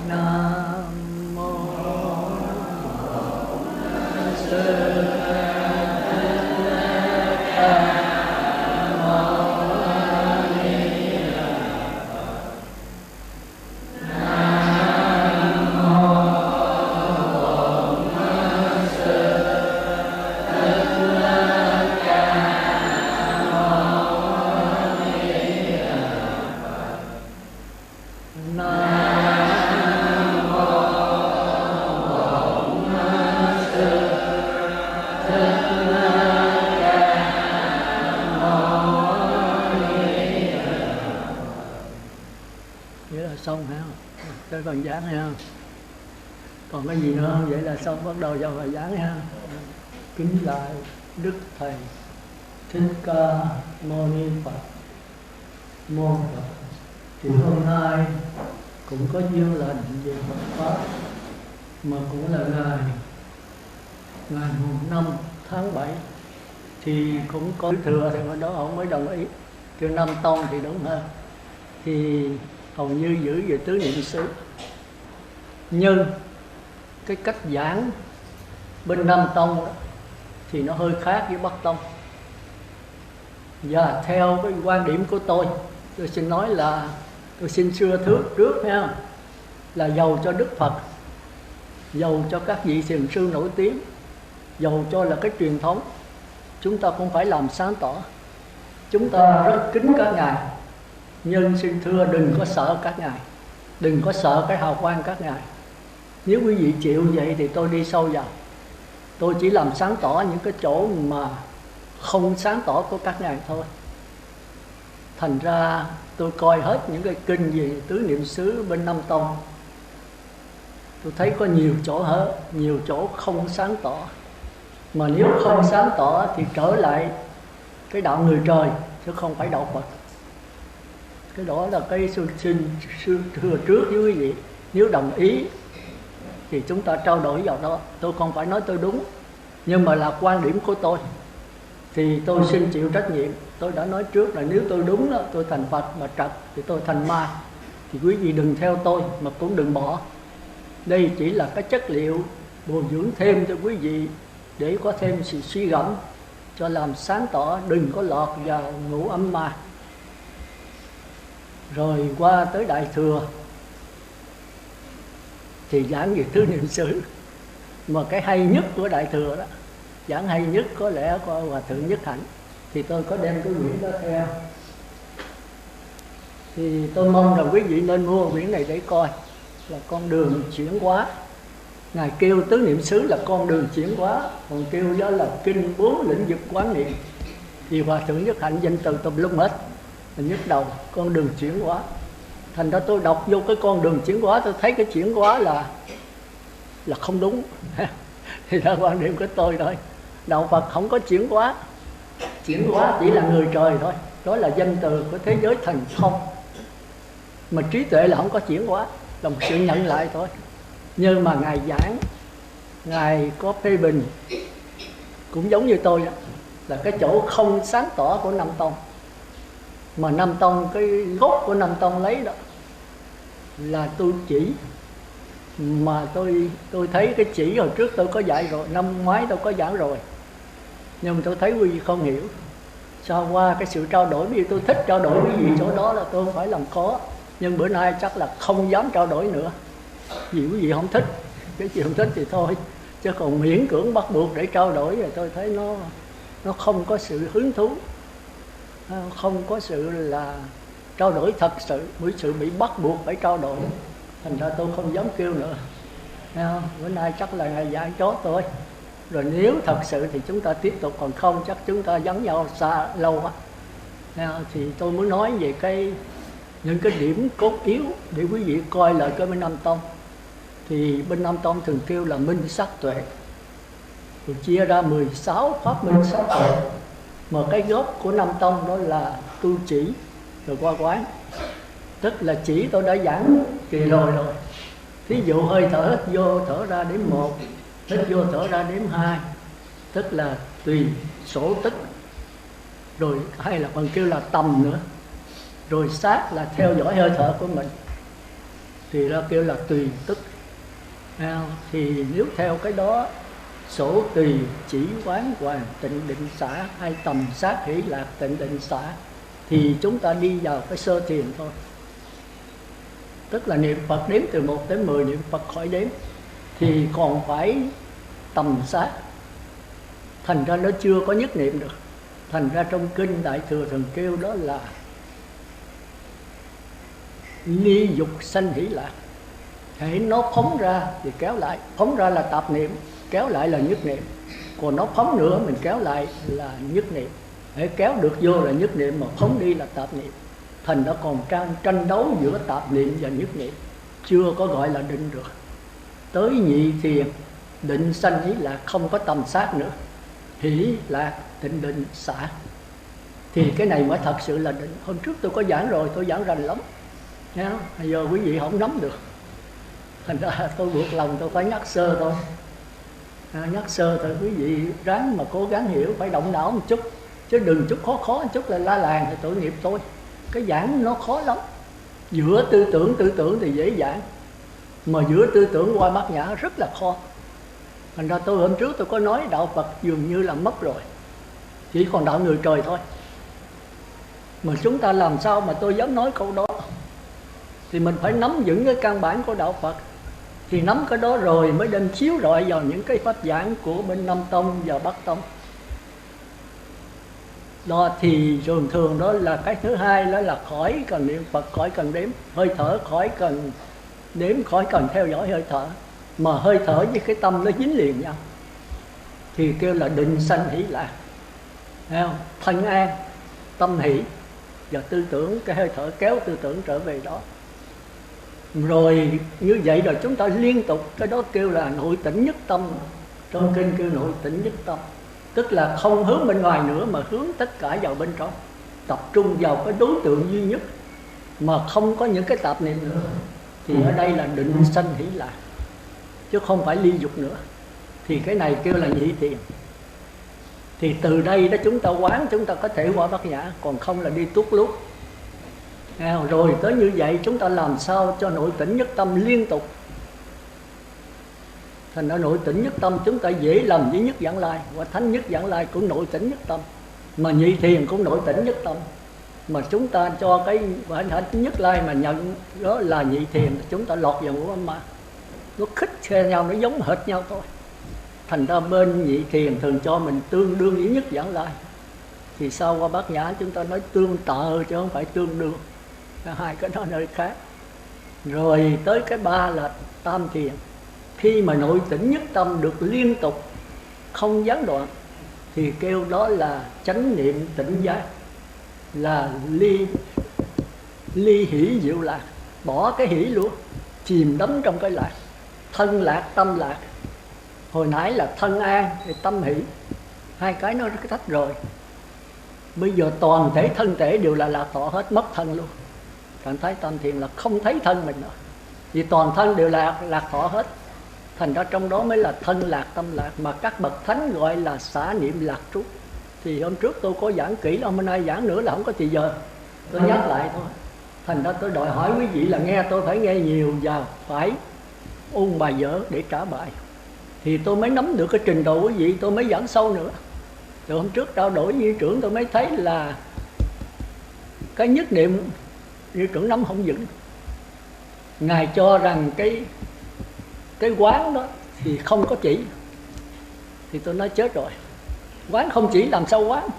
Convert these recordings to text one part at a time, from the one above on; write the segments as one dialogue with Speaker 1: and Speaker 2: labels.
Speaker 1: Nam mô Sư xong ha, tới phần giảng ha. Còn cái gì nữa không? Vậy là xong, bắt đầu vào bài giảng ha. Kính lại Đức Thầy Thích Ca Mâu Ni Phật. Mô Phật. Thì hôm nay cũng có duyên lành về Phật Pháp, mà cũng là ngày mùng 5 tháng 7 thì cũng có thừa, thì mà đó ông mới đồng ý. Chứ Nam Tông thì đúng hơn, thì hầu như giữ về tứ niệm xứ. Nhưng cái cách giảng bên Nam Tông đó, thì nó hơi khác với Bắc Tông. Và theo cái quan điểm của tôi xin nói là tôi xin xưa trước nha, là dầu cho Đức Phật, dầu cho các vị thiền sư nổi tiếng, dầu cho là cái truyền thống, chúng ta cũng phải làm sáng tỏ. Chúng ta rất kính các ngài, nhưng xin thưa đừng có sợ các ngài, đừng có sợ cái hào quang các ngài. Nếu quý vị chịu vậy thì tôi đi sâu vào. Tôi chỉ làm sáng tỏ những cái chỗ mà không sáng tỏ của các ngài thôi. Thành ra tôi coi hết những cái kinh gì tứ niệm xứ bên Nam Tông, tôi thấy có nhiều chỗ hở, nhiều chỗ không sáng tỏ. Mà nếu không sáng tỏ thì trở lại cái đạo người trời, chứ không phải đạo Phật. Cái đó là cái xin thưa trước với quý vị. Nếu đồng ý thì chúng ta trao đổi vào đó. Tôi không phải nói tôi đúng, nhưng mà là quan điểm của tôi, thì tôi xin chịu trách nhiệm. Tôi đã nói trước là nếu tôi đúng đó, tôi thành Phật, mà trật thì tôi thành ma. Thì quý vị đừng theo tôi, mà cũng đừng bỏ. Đây chỉ là cái chất liệu bồi dưỡng thêm cho quý vị, để có thêm sự suy gẫm, cho làm sáng tỏ, đừng có lọt vào ngũ âm ma. Rồi qua tới Đại Thừa thì giảng về tứ niệm xứ. Mà cái hay nhất của Đại Thừa đó, giảng hay nhất có lẽ của Hòa Thượng Nhất Hạnh, thì tôi có đem cái quyển đó theo. Thì tôi mong rằng quý vị nên mua quyển này để coi, là con đường chuyển hóa. Ngài kêu tứ niệm xứ là con đường chuyển hóa, còn kêu đó là kinh 4 lĩnh vực quán niệm. Thì Hòa Thượng Nhất Hạnh danh từ tùm lum hết, mình nhức đầu con đường chuyển hóa. Thành ra tôi đọc vô cái con đường chuyển hóa, tôi thấy cái chuyển hóa là không đúng. Thì là quan điểm của tôi thôi. Đạo Phật không có chuyển hóa. Chuyển hóa chỉ là người trời thôi. Đó là danh từ của thế giới thành không. Mà trí tuệ là không có chuyển hóa, là một sự nhận lại thôi. Nhưng mà Ngài giảng, Ngài có phê bình, cũng giống như tôi đó, là cái chỗ không sáng tỏ của Nam Tông. Mà Nam Tông, cái gốc của Nam Tông lấy đó là tôi chỉ. Mà tôi thấy cái chỉ hồi trước tôi có dạy rồi, năm ngoái tôi có giảng rồi, nhưng mà tôi thấy quý vị không hiểu. Sau qua cái sự trao đổi, vì tôi thích trao đổi quý vị chỗ đó là tôi không phải làm khó. Nhưng bữa nay chắc là không dám trao đổi nữa, vì quý vị không thích. Cái gì không thích thì thôi, chứ còn miễn cưỡng bắt buộc để trao đổi thì tôi thấy nó không có sự hứng thú, không có sự là trao đổi thật sự, mỗi sự bị bắt buộc phải trao đổi. Thành ra tôi không dám kêu nữa. Bữa nay chắc là ngày giảng chót thôi. Rồi nếu thật sự thì chúng ta tiếp tục, còn không chắc chúng ta vắng nhau xa lâu quá. Thì tôi muốn nói về những cái điểm cốt yếu để quý vị coi lại cái bên Nam Tông. Thì bên Nam Tông thường kêu là minh sắc tuệ, rồi chia ra 16 pháp minh sắc tuệ. Mà cái gốc của Nam Tông đó là tu chỉ rồi qua quán. Tức là chỉ tôi đã giảng kỳ rồi. Thí dụ hơi thở hít vô thở ra đếm 1, hít vô thở ra đếm 2, tức là tùy sổ tức. Rồi hay là còn kêu là tầm nữa. Rồi sát là theo dõi hơi thở của mình. thì nó kêu là tùy tức. Thì nếu theo cái đó, sổ tùy chỉ quán hoàn tịnh định xả, hay tầm sát hỷ lạc tịnh định xả, thì chúng ta đi vào cái sơ thiền thôi. Tức là niệm Phật đếm từ 1 đến 10, niệm Phật khỏi đếm, thì còn phải tầm sát. Thành ra nó chưa có nhất niệm được. Thành ra trong kinh Đại Thừa thường kêu đó là ly dục sanh hỷ lạc. Hễ nó phóng ra thì kéo lại. Phóng ra là tạp niệm, kéo lại là nhất niệm. Còn nó phóng nữa mình kéo lại là nhất niệm. Hễ kéo được vô là nhất niệm, mà phóng đi là tạp niệm. Thành nó còn tranh đấu giữa tạp niệm và nhất niệm, chưa có gọi là định được. Tới nhị thiền, định sanh hỷ lạc, không có tầm sát nữa. Hỷ lạc tịnh định xả, thì cái này mới thật sự là định. Hôm trước tôi có giảng rồi, tôi giảng rành lắm. Bây giờ quý vị không nắm được, thành ra tôi buộc lòng tôi phải nhắc sơ thôi. Nhắc sơ thôi, quý vị ráng mà cố gắng hiểu, phải động não một chút, chứ đừng chút khó một chút là la làng thì tội nghiệp tôi. Cái giảng nó khó lắm. Giữa tư tưởng thì dễ giảng, mà giữa tư tưởng qua bát nhã rất là khó. Thành ra tôi hôm trước tôi có nói đạo Phật dường như là mất rồi, chỉ còn đạo người trời thôi. Mà chúng ta làm sao mà tôi dám nói câu đó? Thì mình phải nắm vững cái căn bản của đạo Phật. Thì nắm cái đó rồi mới đem chiếu rọi vào những cái pháp giảng của bên Nam Tông và Bắc Tông. Đó thì thường đó là cái thứ hai, đó là khỏi cần niệm Phật, khỏi cần đếm. Hơi thở khỏi cần đếm, khỏi cần theo dõi hơi thở. Mà hơi thở với cái tâm nó dính liền nhau, thì kêu là định sanh hỷ lạc. Thấy không? Thân an, tâm hỷ, và tư tưởng, cái hơi thở kéo tư tưởng trở về đó. Rồi như vậy rồi chúng ta liên tục, cái đó kêu là nội tỉnh nhất tâm. Trong kinh kêu nội tỉnh nhất tâm, tức là không hướng bên ngoài nữa mà hướng tất cả vào bên trong, tập trung vào cái đối tượng duy nhất mà không có những cái tạp niệm nữa. Thì ở đây là định sanh hỷ lạc, chứ không phải ly dục nữa. Thì cái này kêu là nhị thiền. Thì từ đây đó chúng ta quán, chúng ta có thể qua bát nhã, còn không là đi tuốt lút. Rồi tới như vậy chúng ta làm sao cho nội tỉnh nhất tâm liên tục. Thành ra nội tỉnh nhất tâm chúng ta dễ làm với nhất Vãng Lai. Và thánh nhất Vãng Lai cũng nội tỉnh nhất tâm, mà nhị thiền cũng nội tỉnh nhất tâm. Mà chúng ta cho cái thánh nhất Lai mà nhận đó là nhị thiền, chúng ta lọt vào ngũ âm ma. Nó khích khe nhau, nó giống hệt nhau thôi. Thành ra bên nhị thiền thường cho mình tương đương với nhất Vãng Lai. Thì sau qua bát nhã chúng ta nói tương tự chứ không phải tương đương. Hai cái đó nơi khác. Rồi tới cái ba là tam thiền. Khi mà nội tỉnh nhất tâm được liên tục, không gián đoạn, thì kêu đó là chánh niệm tỉnh giác, là ly hỷ diệu lạc. Bỏ cái hỷ luôn, chìm đắm trong cái lạc. Thân lạc, tâm lạc. Hồi nãy là thân an thì tâm hỷ, hai cái nó tách rồi. Bây giờ toàn thể thân thể đều là lạc thọ hết, mất thân luôn. Trạng thái tam thiền là không thấy thân mình nữa, vì toàn thân đều là lạc thọ hết. Thành ra trong đó mới là thân lạc, tâm lạc, mà các bậc thánh gọi là xả niệm lạc trú. Thì hôm trước tôi có giảng kỹ lắm, hôm nay giảng nữa là không có thì giờ, tôi nhắc lại thôi. Thành ra tôi đòi hỏi quý vị là nghe tôi phải nghe nhiều và phải ôn bài vở để trả bài, thì tôi mới nắm được cái trình độ quý vị, tôi mới giảng sâu nữa. Rồi hôm trước trao đổi với trưởng tôi mới thấy là cái nhất niệm như trưởng nắm không vững. Ngài cho rằng cái quán đó thì không có chỉ. Thì tôi nói chết rồi, quán không chỉ làm sao quán.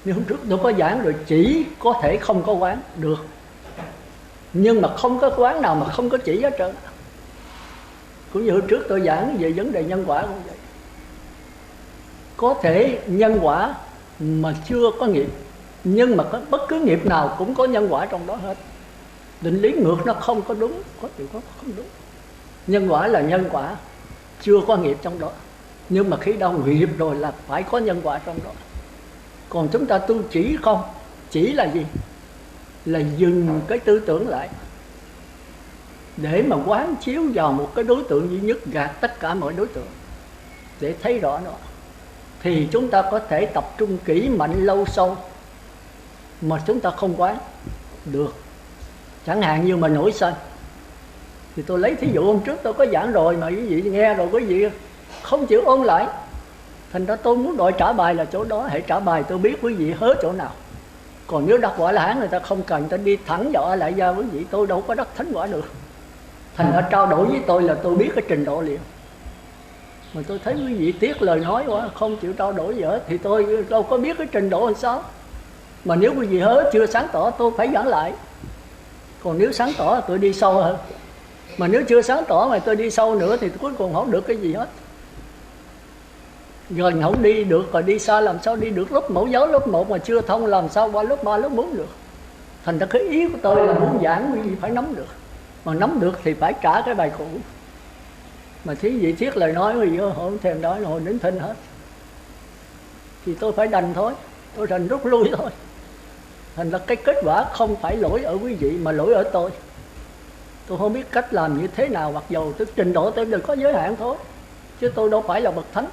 Speaker 1: Nhưng hôm trước tôi có giảng rồi, chỉ có thể không có quán được, nhưng mà không có quán nào mà không có chỉ hết trơn. Cũng như hôm trước tôi giảng về vấn đề nhân quả cũng vậy. Có thể nhân quả mà chưa có nghiệp, nhưng mà bất cứ nghiệp nào cũng có nhân quả trong đó hết. Định lý ngược nó không có đúng, có điều có không đúng. Nhân quả là nhân quả, chưa có nghiệp trong đó. Nhưng mà khi đâu nghiệp rồi là phải có nhân quả trong đó. Còn chúng ta tu chỉ không, chỉ là gì? Là dừng cái tư tưởng lại, để mà quán chiếu vào một cái đối tượng duy nhất, gạt tất cả mọi đối tượng để thấy rõ nó. Thì chúng ta có thể tập trung kỹ mạnh lâu sâu, mà chúng ta không quán được. Chẳng hạn như mà nổi sân, thì tôi lấy thí dụ hôm trước tôi có giảng rồi mà quý vị nghe rồi, quý vị không chịu ôn lại, thành ra tôi muốn đòi trả bài là chỗ đó. Hãy trả bài tôi biết quý vị hớ chỗ nào. Còn nếu đắc quả là người ta không cần, người ta đi thẳng vào lại ra quý vị, tôi đâu có đắc thánh quả được. Thành ra trao đổi với tôi là tôi biết cái trình độ liền. Mà tôi thấy quý vị tiếc lời nói quá, không chịu trao đổi gì hết, thì tôi đâu có biết cái trình độ làm sao. Mà nếu quý vị hớ chưa sáng tỏ tôi phải giảng lại. Còn nếu sáng tỏ tôi đi sâu hơn. Mà nếu chưa sáng tỏ mà tôi đi sâu nữa thì cuối cùng không được cái gì hết. Gần không đi được rồi đi xa làm sao đi được. Lớp mẫu giáo lớp 1 mà chưa thông làm sao qua lớp 3 lớp 4 được. Thành ra cái ý của tôi là muốn giảng quý vị phải nắm được. Mà nắm được thì phải trả cái bài cũ. Mà thí vị thiết lời nói quý vị không thèm nói hồi đến thinh hết, thì tôi phải đành thôi. Tôi đành rút lui thôi. Thành ra cái kết quả không phải lỗi ở quý vị mà lỗi ở tôi. Tôi không biết cách làm như thế nào, mặc dầu tôi trình độ tôi được có giới hạn thôi, chứ tôi đâu phải là bậc thánh.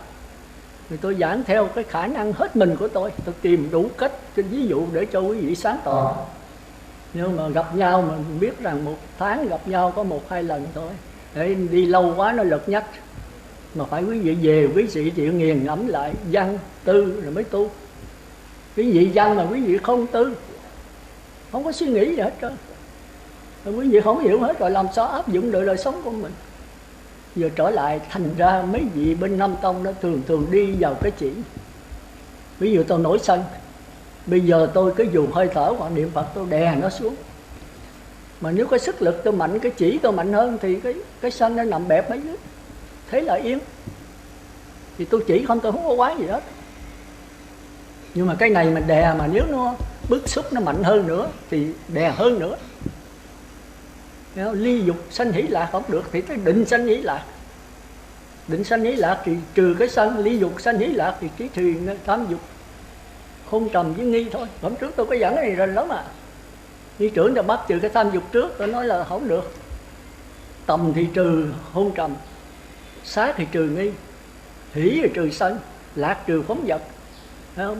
Speaker 1: Thì tôi giảng theo cái khả năng hết mình của tôi tìm đủ cách ví dụ để cho quý vị sáng tỏ. Nhưng mà gặp nhau mà biết rằng một tháng gặp nhau có 1-2 lần thôi, để đi lâu quá nó lật nhách. Mà phải quý vị về quý vị chịu nghiền ngẫm lại văn tư rồi mới tu. Quý vị văn mà quý vị không tư, không có suy nghĩ gì hết trơn, quý vị không hiểu hết rồi làm sao áp dụng được đời sống của mình. Giờ trở lại, thành ra mấy vị bên Nam Tông nó thường đi vào cái chỉ. Ví dụ tôi nổi sân, bây giờ tôi cứ dùng hơi thở hoặc niệm Phật tôi đè nó xuống. Mà nếu có sức lực tôi mạnh, cái chỉ tôi mạnh hơn thì cái sân nó nằm bẹp ở dưới, thế là yên. Thì tôi chỉ không, tôi không có quái gì hết. Nhưng mà cái này mà đè, mà nếu nó bức xúc nó mạnh hơn nữa thì đè hơn nữa. Ly dục sanh hỷ lạc không được thì tới định sanh hỷ lạc. Định sanh hỷ lạc thì trừ cái sân, ly dục sanh hỷ lạc thì chỉ trừ tham dục hôn trầm với nghi thôi. Hôm trước tôi có giảng cái này rồi lắm à. Ni trưởng đã bắt trừ cái tham dục trước, tôi nói là không được. Tầm thì trừ hôn trầm, sát thì trừ nghi, hỷ thì trừ sân, lạc trừ phóng vật,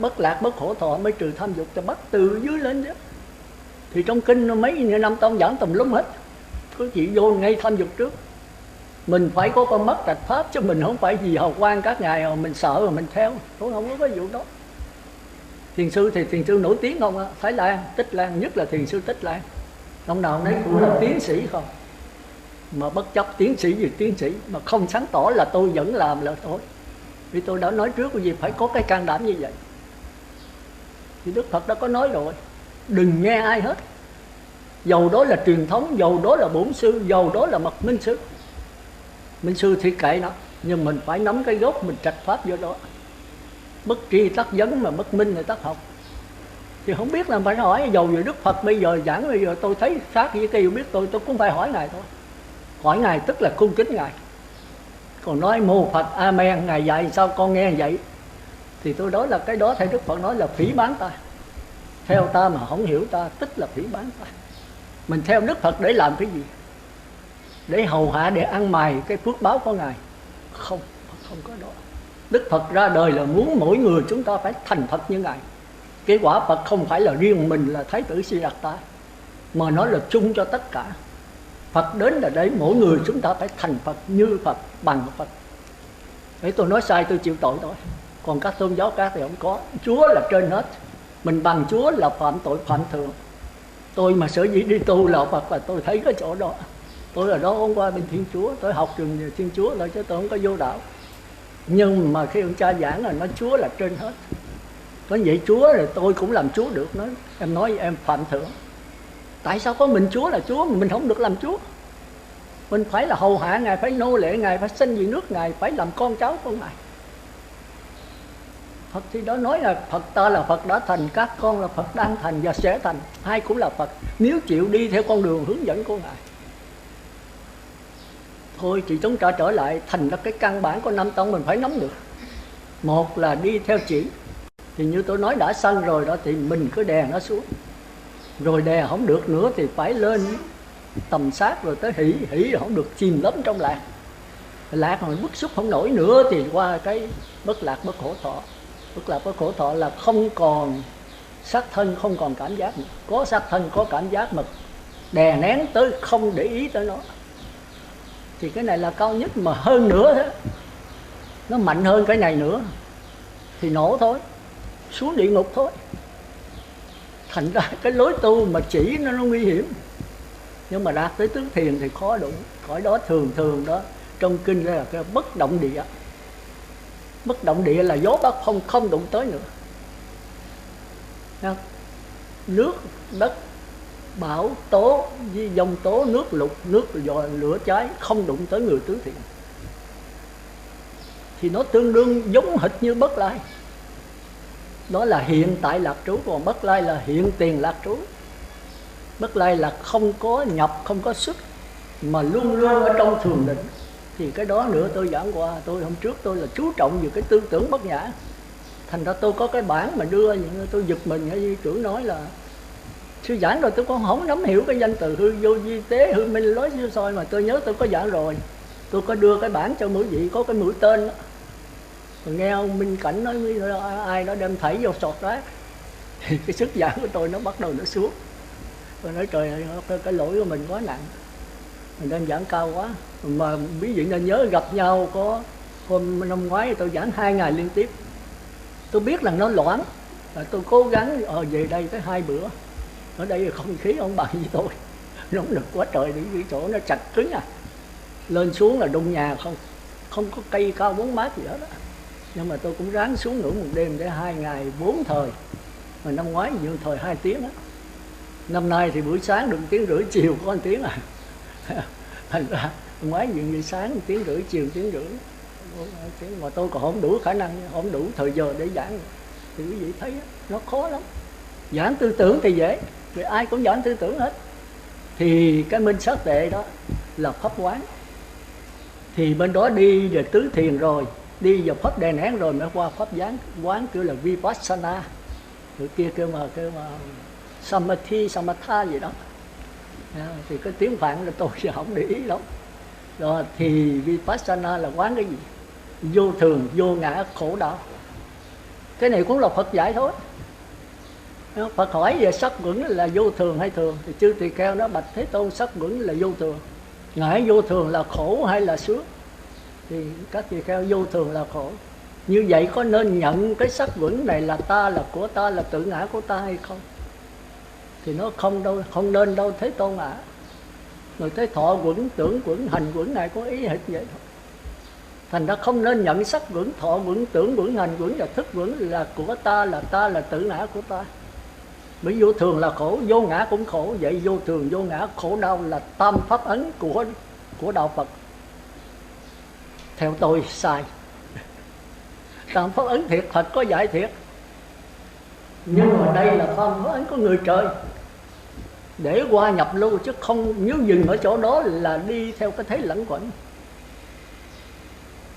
Speaker 1: bất lạc bất khổ thọ mới trừ tham dục. Tôi bắt từ dưới lên chứ. Thì trong kinh mấy năm Tông giảng tùm lum hết, có chị vô ngay tham dục trước. Mình phải có con mắt trạch pháp, chứ mình không phải vì hào quang các ngài mà mình sợ mà mình theo. Tôi không có cái vụ đó. Thiền sư thì thiền sư nổi tiếng không? Thái Lan, Tích Lan, nhất là thiền sư Tích Lan. Ông nào nấy cũng là tiến sĩ không. Mà bất chấp tiến sĩ gì tiến sĩ, mà không sáng tỏ là tôi vẫn làm là thôi. Vì tôi đã nói trước vì phải có cái can đảm như vậy. Thì Đức Phật đã có nói rồi, đừng nghe ai hết. Dầu đó là truyền thống, dầu đó là bổn sư, dầu đó là mật minh sư. Minh sư thì kệ nó, nhưng mình phải nắm cái gốc mình trạch pháp vô đó. Bất tri tắc vấn mà bất minh là tắc học. Thì không biết là phải hỏi, dầu về Đức Phật bây giờ giảng, bây giờ tôi thấy sát với cây biết tôi cũng phải hỏi Ngài thôi. Hỏi Ngài tức là cung kính Ngài. Còn nói mô Phật Amen, Ngài dạy sao con nghe vậy, thì tôi nói là cái đó theo Đức Phật nói là phỉ báng ta. Theo ta mà không hiểu ta tức là phỉ báng ta. Mình theo Đức Phật để làm cái gì? Để hầu hạ, để ăn mày cái phước báo của Ngài? Không, không có đó. Đức Phật ra đời là muốn mỗi người chúng ta phải thành Phật như Ngài. Cái quả Phật không phải là riêng mình là Thái tử Siddhartha, mà nó là chung cho tất cả. Phật đến là để mỗi người chúng ta phải thành Phật, như Phật, bằng Phật. Để tôi nói sai tôi chịu tội thôi. Còn các tôn giáo khác thì không có. Chúa là trên hết. Mình bằng Chúa là phạm tội phạm thượng. Tôi mà sở dĩ đi tu là Phật là tôi thấy cái chỗ đó. Tôi ở đó hôm qua bên Thiên Chúa, tôi học trường Thiên Chúa thôi chứ tôi không có vô đạo. Nhưng mà khi ông cha giảng là nói Chúa là trên hết. Nói vậy Chúa rồi tôi cũng làm Chúa được. Em nói em phạm thượng. Tại sao có mình Chúa là Chúa mà mình không được làm Chúa? Mình phải là hầu hạ Ngài, phải nô lệ Ngài, phải sinh vì nước Ngài, phải làm con cháu của Ngài. Phật thì đó nói là Phật ta là Phật đã thành, các con là Phật đang thành và sẽ thành. Ai cũng là Phật nếu chịu đi theo con đường hướng dẫn của Ngài. Thôi thì chúng ta trở lại, thành ra cái căn bản của Nam Tông mình phải nắm được. Một là đi theo chỉ. Thì như tôi nói đã sân rồi đó, thì mình cứ đè nó xuống. Rồi đè không được nữa thì phải lên tầm sát, rồi tới hỷ. Hỷ không được chìm lắm trong lạc. Lạc mà bức xúc không nổi nữa thì qua cái bất lạc bất khổ thọ. Bất lạc bất khổ thọ là không còn sắc thân, không còn cảm giác nữa. Có sắc thân, có cảm giác mà đè nén tới không để ý tới nó. Thì cái này là cao nhất, mà hơn nữa đó, nó mạnh hơn cái này nữa thì nổ thôi, xuống địa ngục thôi. Thành ra cái lối tu mà chỉ nó nguy hiểm, nhưng mà đạt tới tứ thiền thì khó đụng. Cõi đó thường thường đó trong kinh là cái bất động địa. Bất động địa là gió bắc phong không đụng tới nữa. Nước đất bão tố với dông tố, nước lụt, nước lửa cháy không đụng tới người tứ thiện. Thì nó tương đương giống hệt như Bất Lai. Đó là hiện tại lạc trú, còn Bất Lai là hiện tiền lạc trú. Bất Lai là không có nhập, không có xuất, mà luôn luôn ở trong thường định. Thì cái đó nữa tôi giảng qua, tôi hôm trước tôi là chú trọng về cái tư tưởng bất nhã. Thành ra tôi có cái bản mà đưa, tôi giật mình, như trưởng nói là sư giảng rồi tôi cũng không nắm hiểu cái danh từ hư vô vi tế, hư minh lối siêu soi, mà tôi nhớ tôi có giảng rồi. Tôi có đưa cái bản cho mỗi vị, có cái mũi tên đó. Rồi nghe ông Minh Cảnh nói ai đó đem thảy vô sọt rác, thì cái sức giảng của tôi nó bắt đầu nó xuống. Tôi nói trời ơi, cái lỗi của mình quá nặng, mình đem giảng cao quá. Mà quý vị nên nhớ gặp nhau có hôm năm ngoái tôi giảng 2 ngày liên tiếp. Tôi biết là nó loãng, tôi cố gắng về đây tới 2 bữa. Ở đây là không khí không bằng với tôi, nóng nực quá trời, đi cái chỗ nó chặt cứng à, lên xuống là đụng nhà, không có cây cao bóng mát gì hết đó. Nhưng mà tôi cũng ráng xuống ngủ một đêm để 2 ngày 4 thời. Mà năm ngoái vừa thời 2 tiếng á. Năm nay thì buổi sáng được 1 tiếng rưỡi, chiều có 1 tiếng à. Thành ra năm ngoái vừa sáng 1 tiếng rưỡi, chiều 1 tiếng rưỡi. Mà tôi còn không đủ khả năng, không đủ thời giờ để giảng. Thì quý vị thấy nó khó lắm. Giảng tư tưởng thì dễ, vì ai cũng giảng tư tưởng hết. Thì cái minh sát tệ đó là pháp quán. Thì bên đó đi về tứ thiền rồi, đi vào pháp đè nén rồi mới qua pháp quán kêu là vipassana. Người kia kêu mà samadhi, samatha gì đó. Thì cái tiếng Phạn là tôi không để ý lắm. Rồi thì vipassana là quán cái gì? Vô thường, vô ngã, khổ đau. Cái này cũng là Phật dạy thôi. Phật hỏi về sắc vững là vô thường hay thường, thì chư tỳ kheo nó bạch Thế Tôn sắc vững là vô thường. Ngại vô thường là khổ hay là sướng? Thì các tỳ kheo vô thường là khổ. Như vậy có nên nhận cái sắc vững này là ta, là của ta, là tự ngã của ta hay không? Thì nó không đâu, không nên đâu Thế Tôn ạ. Rồi tới thọ vững, tưởng vững, hành vững này có ý hệt vậy thôi. Thành ra không nên nhận sắc vững, thọ vững, tưởng vững, hành vững và thức vững là của ta, là tự ngã của ta. Bởi vô thường là khổ, vô ngã cũng khổ. Vậy vô thường, vô ngã, khổ đau là tam pháp ấn của đạo Phật. Theo tôi sai. Tam pháp ấn thiệt, Phật có dạy thiệt. Nhưng mà đây là tam pháp ấn của người trời, để qua nhập lưu, chứ không nếu dừng ở chỗ đó là đi theo cái thế lẫn quẩn.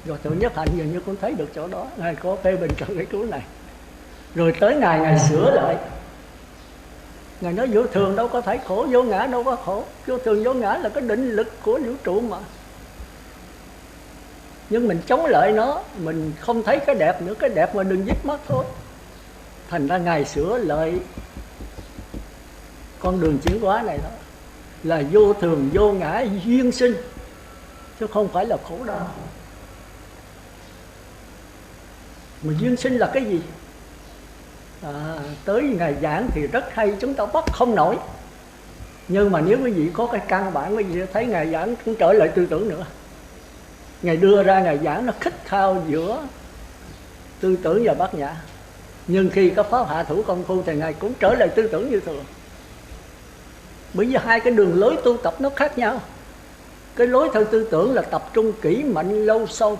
Speaker 1: Rồi tự nhất hạnh dường như cũng thấy được chỗ đó, Ngài có phê bình trong cái cuốn này. Rồi tới Ngài sửa lại. Ngài nói vô thường đâu có thấy khổ, vô ngã đâu có khổ. Vô thường vô ngã là cái định lực của vũ trụ mà. Nhưng mình chống lại nó, mình không thấy cái đẹp nữa, cái đẹp mà đừng dứt mắt thôi. Thành ra Ngài sửa lại con đường chuyển hóa này đó, là vô thường vô ngã duyên sinh, chứ không phải là khổ đau. Mà duyên sinh là cái gì? Tới Ngài giảng thì rất hay, chúng ta bắt không nổi. Nhưng mà nếu quý vị có cái căn bản, quý vị thấy Ngài giảng cũng trở lại tư tưởng nữa. Ngài đưa ra Ngài giảng nó khích khao giữa tư tưởng và bát nhã. Nhưng khi có pháp hạ thủ công phu thì Ngài cũng trở lại tư tưởng như thường. Bởi vì hai cái đường lối tu tập nó khác nhau. Cái lối theo tư tưởng là tập trung kỹ mạnh lâu sâu,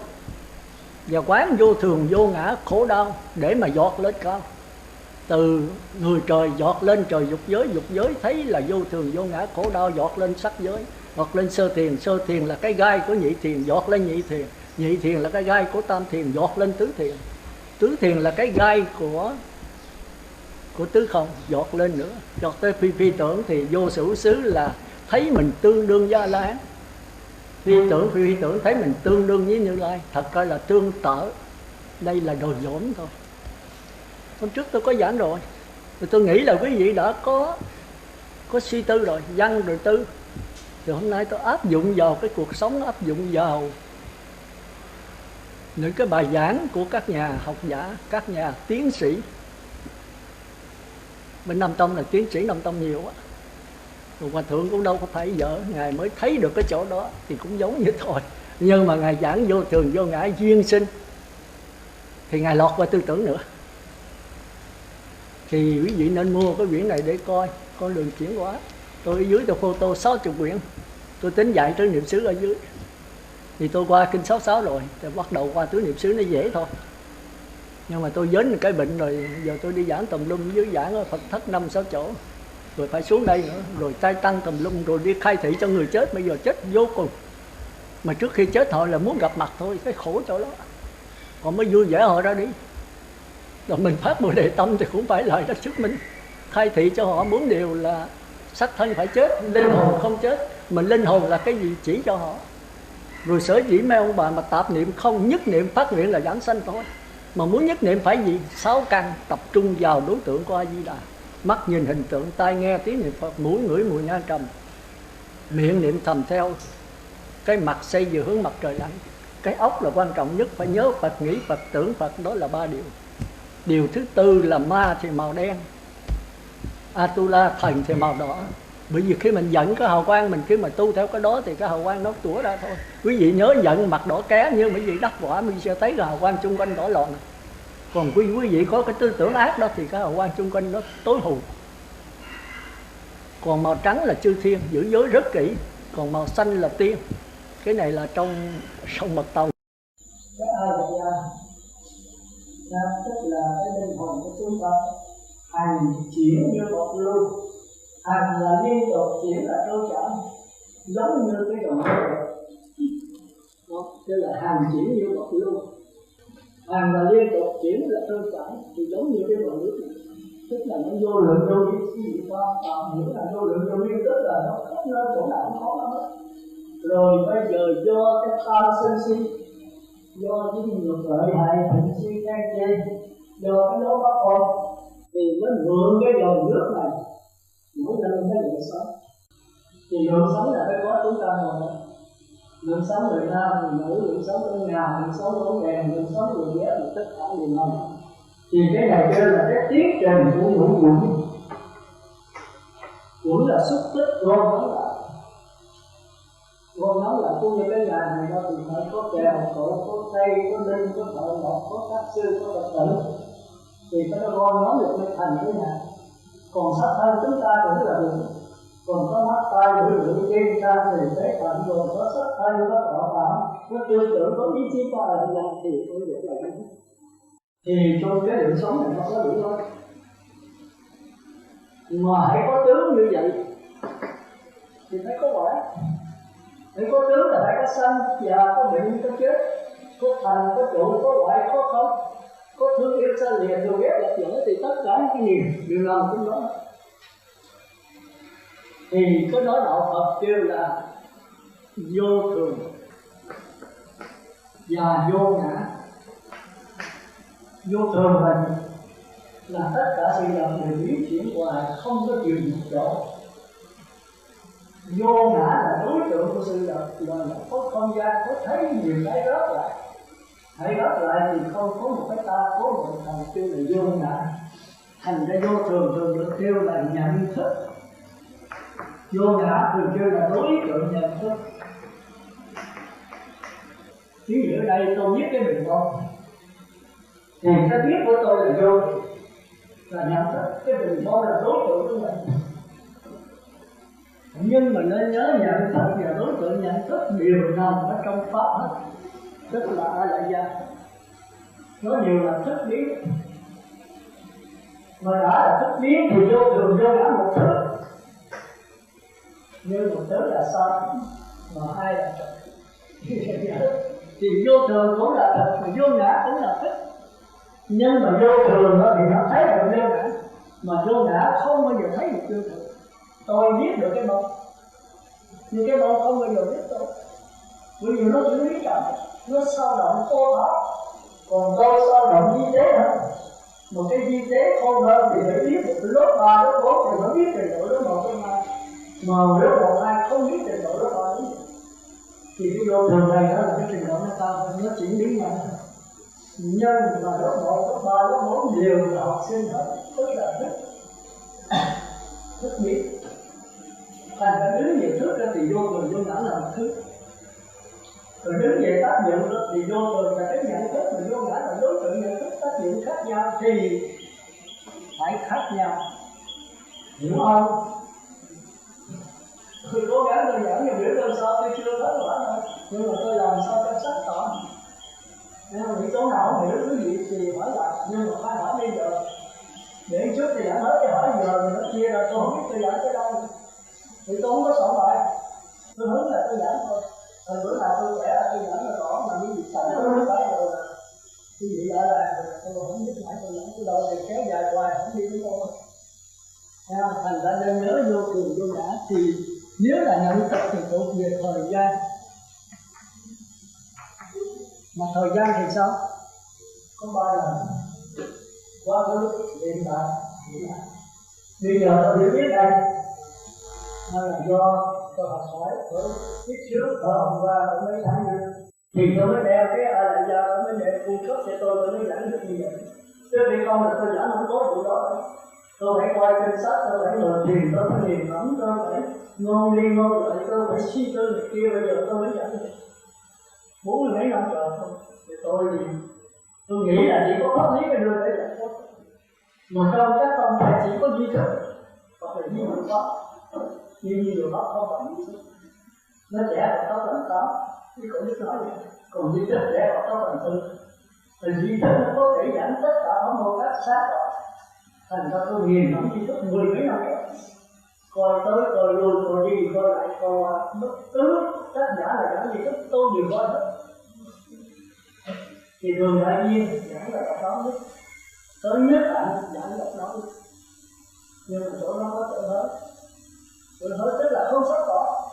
Speaker 1: và quán vô thường vô ngã khổ đau để mà giọt lên cao. Từ người trời giọt lên trời dục giới thấy là vô thường vô ngã khổ đau, giọt lên sắc giới, giọt lên sơ thiền là cái gai của nhị thiền, giọt lên nhị thiền là cái gai của tam thiền, giọt lên tứ thiền là cái gai của tứ không, giọt lên nữa, giọt tới phi tưởng thì vô sở xứ là thấy mình tương đương với A-la-hán. Phi tưởng thấy mình tương đương với Như Lai, thật ra là tương tự. Đây là đồ dỗm thôi. Hôm trước tôi có giảng rồi. Tôi nghĩ là quý vị đã có có suy tư rồi, văn rồi tư. Thì hôm nay tôi áp dụng vào cái cuộc sống, áp dụng vào những cái bài giảng của các nhà học giả, các nhà tiến sĩ. Bên Nam Tông là tiến sĩ Nam Tông nhiều á. Rồi Hòa Thượng cũng đâu có phải vợ, Ngài mới thấy được cái chỗ đó thì cũng giống như thôi. Nhưng mà Ngài giảng vô thường vô ngã duyên sinh thì Ngài lọt qua tư tưởng nữa. Thì quý vị nên mua cái quyển này để coi con đường chuyển hóa. Tôi ở dưới tôi photo 60 quyển. Tôi tính dạy tứ niệm xứ ở dưới. Thì tôi qua kinh 66 rồi, thì bắt đầu qua tứ niệm xứ nó dễ thôi. Nhưng mà tôi dính cái bệnh rồi, giờ tôi đi giảng tùm lum, dưới giảng ở Phật thất 5-6 chỗ. Rồi phải xuống đây nữa, rồi tay tăng tùm lum, rồi đi khai thị cho người chết, bây giờ chết vô cùng. Mà trước khi chết họ là muốn gặp mặt thôi, cái khổ chỗ đó. Còn mới vui vẻ họ ra đi. Rồi mình phát Bồ Đề tâm thì cũng phải lời đó trước mình. Khai thị cho họ muốn điều là xác thân phải chết, linh hồn không chết. Mà linh hồn là cái gì chỉ cho họ. Rồi sở dĩ mấy ông bà mà tạp niệm không, nhất niệm phát nguyện là giảng sanh thôi. Mà muốn nhất niệm phải gì? 6 căn tập trung vào đối tượng của A Di Đà. Mắt nhìn hình tượng, tai nghe tiếng niệm Phật, mũi ngửi mùi nhang trầm, miệng niệm thầm theo. Cái mặt xây vừa hướng mặt trời lặn. Cái óc là quan trọng nhất, phải nhớ Phật, nghĩ Phật, tưởng Phật, đó là 3 điều. Điều thứ tư là ma thì màu đen, Atula thần thì màu đỏ. Bởi vì khi mình giận cái hào quang, mình khi mà tu theo cái đó thì cái hào quang nó tủa ra thôi. Quý vị nhớ giận mặt đỏ ké, nhưng quý vị đắc quả mình sẽ thấy cái hào quang xung quanh đỏ lòn. Còn quý vị có cái tư tưởng ác đó thì cái hào quang xung quanh nó tối hù. Còn màu trắng là chư thiên, giữ giới rất kỹ. Còn màu xanh là tiên. Cái này là trong sông Mật Tông. Cái tức là cái linh hồn của chúng ta hành chuyển như một lưu. Hành là liên tục, chuyển là trôi chảy, giống như cái dòng nước đó, tức là hành chuyển như một lưu. Hành là liên tục, chuyển là trôi chảy, thì giống như cái dòng nước này. Tức là nó vô lượng vô biên, cái gì qua tạm nghĩa là vô lượng vô biên, tức là nó khắp nơi chỗ nào cũng có nó hết. Rồi bây giờ do cái tham sân si, do những ngược lợi hại thịnh suy can chê, do cái đó bắt con thì mới mượn cái dòng nước này mỗi lần cái lượng sống. Thì lượng sống là phải có chúng ta rồi. Lượng sống người nam, người nữ, lượng sống ở nhà, lượng sống ở đèn, lượng sống người ghé, thì tất cả đều nằm. Thì cái này kêu là cái tiến trình của ngũ quẩn. Quẩn là xúc tích gom nóng lại. Gom nóng lại cũng như cái nhà này đó thì phải có kèo, có cây, có linh, có thợ mộc, có pháp sư, có Phật tử. Thì cái đó gom nóng được mới thành cái nhà. Còn xác thân chúng ta cũng là được. Còn có mắt tai mũi lưỡi trên ra thì tế phận, rồi có sắc thân, có thọ phạm, có tư tưởng, có ý chí, có hành động thì tôi được là đúng. Thì trong cái đường sống này nó có đủ thôi. Mà hãy có tướng như vậy thì phải có quả. Hãy có tướng là phải có sanh, già, có bệnh, có chết, có thành, có trụ, có hoại, có không, có thương yêu xa lìa, thương ghét gặp gỡ, thì tất cả những cái gì đều nằm trong đó. Thì cái đó đạo Phật kêu là vô thường và vô ngã. Vô thường là tất cả sự vật đều biến chuyển hoài, không có dừng một chỗ. Vô ngã là đối tượng của sự vật, là nó có không gian, có thấy nhiều cái rớt lại. Hãy rớt lại thì không có một cái ta, có một thằng kêu là vô ngã. Thành ra vô thường thường được kêu là nhận thức. Vô ngã thường kêu là đối tượng nhận thức. Ví dụ ở đây tôi viết cái bình phong, thì cái biết của tôi là vô, là nhận thức. Cái bình phong là đối tượng của mình. Nhưng mà nên nhớ nhận thức và đối tượng nhận thức đều nằm ở trong pháp hết. Tức là A Lại Gia. Nó đều là thức biến. Mà đã là thức biến thì vô thường vô ngã một thứ. Nhưng một thứ là sao? Mà hai là thật. Thì vô thường cũng là thật, mà vô ngã cũng là thức. Nhưng mà vô thường đó thì nó thấy được vô ngã. Mà vô ngã không bao giờ thấy được vô thường. Tôi biết được cái bông, nhưng cái bông không bao giờ biết tôi. Bởi vì nó chỉ biết rằng nó sao động cô thấp. Còn tôi sao động di tế hơn. Một cái di tế khôn hơn thì phải biết được lớp 3, lớp 4 thì mới biết được lớp 1, lớp 2. Mà nếu một ai không biết trình độ đó bao nhiêu thì cái vô thường này đó là cái trình độ nó cao hơn, nó chuyển biến mạnh. Nhưng mà lớp 1, lớp 3, lớp 4 đều là học sinh hết, tức là rất biết. Thành ra đứng về trước ra thì vô thường vô ngã là một thứ, rồi đứng về tác dụng thì vô thường là cái nhận thức, mà vô ngã là đối tượng nhận thức tác dụng khác nhau thì phải khác nhau, hiểu không? Tôi cố gắng tôi giảng nhiều biểu tôi sao tôi chưa hết rõ đâu, nhưng mà tôi làm sao cho sáng tỏ. Nếu mà những chỗ nào không hiểu cái gì thì hỏi lại, nhưng mà phải hỏi bây giờ. Để trước thì giảng hết, cái hỏi giờ thì nó chia rồi tôi không biết tôi giảng tới đâu. Thì tôi không có soạn bài, tôi hứng là tôi giảng thôi. Rồi bữa nào tôi khỏe là tôi giảng là rõ, mà những việc thành tôi không phải rồi là cái gì ở đây tôi không biết mãi tôi giảng tới đâu thì kéo dài hoài không đi đến đâu. Thành ra nên nhớ vô thường vô ngã thì nếu là nhận thức thì thuộc về thời gian. Mà thời gian thì sao? Có 3 lần: quá khứ, hiện tại, vị lai. Bây giờ tôi hiểu biết đây là do tôi học hỏi với kiếp trước ở hôm qua ở mấy tháng nay, thì tôi mới đeo cái lại ra, tôi mới để cung cấp cho tôi mới giảng được như vậy. Chứ vì không là tôi giảng không có vụ đó. Tôi phải coi kinh sách, tôi phải ngồi thiền, tôi phải niệm ẩm, tôi phải ngôn đi ngôn lại, tôi phải suy tư này kia, bây giờ tôi mới giảng được 40 mấy năm trời thôi. Thì tôi nghĩ là chỉ có pháp lý cái đưa để giải thoát. Mà trong các tông này chỉ có duy thức hoặc là duy hiệu pháp, nhưng duy hiệu pháp không phải duy thức. Nó trẻ vào tóc lần 8, chứ cũng biết nói vậy. Còn duy thức trẻ vào tóc lần 4. Thì duy thức nó có thể giảng tất cả các môn các sát rồi. Thành ra tôi nghiền ngẫm duy thức 10 mấy năm rồi. Coi tới, coi lui, coi đi, coi lại, coi bất cứ tác giả là giảng duy thức tôi đều coi hết. Thì thường đại viên giảng là độc đáo nhất, tới nhất ảnh giảng độc đáo nhất. Nhưng mà chỗ đó có chỗ hết tức là không sót bỏ.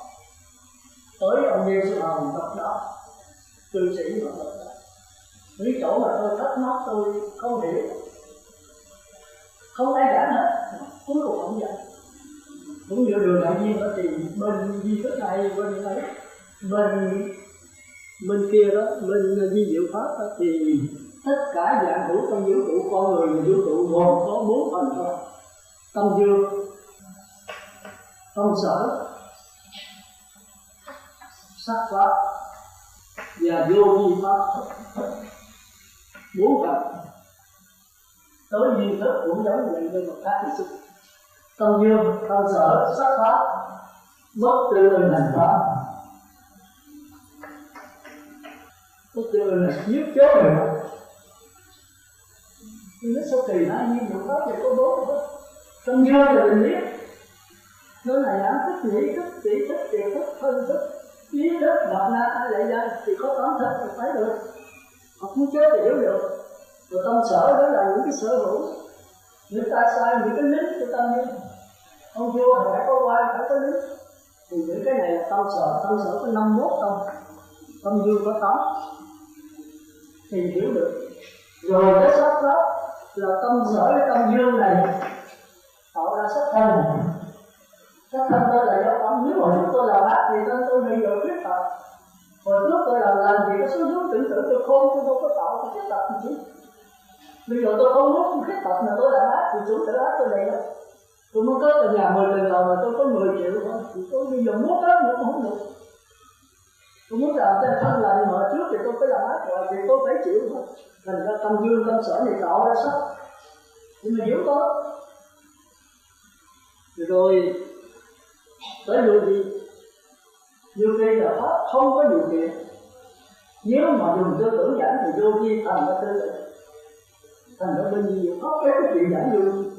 Speaker 1: Tới ông Điêu Sư Hồng độc đáo, cư sĩ mà độc đáo. Những chỗ mà tôi thắc mắc tôi không hiểu, không ai giảng hết, cuối cùng không giảng. Cũng như đường đại viên đó thì bên di thức này, bên ấy, bên kia đó, bên di diệu pháp đó, thì tất cả dạng hữu trong vũ trụ con người và vũ trụ gồm có 4 phần thôi: tâm dương, tâm sở, sắc pháp và vô vi pháp. 4 phần. Tới duy thức cũng giống vậy nhưng mà khác một chút. Tâm dương, tâm sở, sắc pháp, bất tư ưng hành pháp. Bất tư ưng là nhiếp chớ người đó. Nhưng nó sao kỳ hả? Nhưng mà pháp thì có 4 thôi. Tâm dương là định biết, nó là nhãn thức, nhĩ thức, tỷ thức, tiệt thức, thân thức, ý thức, đọc na, ai lại ra thì có 8 thức thì phải được. Học muốn chết thì hiểu được. Rồi tâm sở đó là những cái sở hữu, những ta sai, những cái lính của tâm nhân. Ông vua thì phải có quan, phải có lính. Thì những cái này là tâm sở có 51 tâm, tâm dương có 8 thì hiểu được. Rồi cái sắc pháp là tâm sở với tâm dương này tạo ra sắc thân. Sắc thân tôi là do tâm. Nếu hồi trước tôi làm ác thì thân tôi bị rồi khuyết tật. Hồi trước tôi làm lành thì có số hướng tưởng tượng tôi khôn, tôi đâu có tạo cái khuyết tật gì chứ. Bây giờ tôi không muốn khuyết tật mà tôi làm ác thì chủ tự ác tôi này đó. Tôi muốn cất ở nhà 10 lần lầu mà tôi có 10 triệu thôi, thì tôi bây giờ muốn cất nữa cũng không được. Tôi muốn làm tên thân lành mà trước thì tôi phải làm ác rồi thì tôi phải chịu thôi. Thành ra tâm dương tâm sở này tạo ra sắc, nhưng mà hiểu có. Rồi tới vô vi. Vô vi là pháp không có điều kiện. Nếu mà dùng tư tưởng giảng thì vô vi thành ra tư tưởng. Thành ra bên gì pháp cái chuyện giảng vô vi.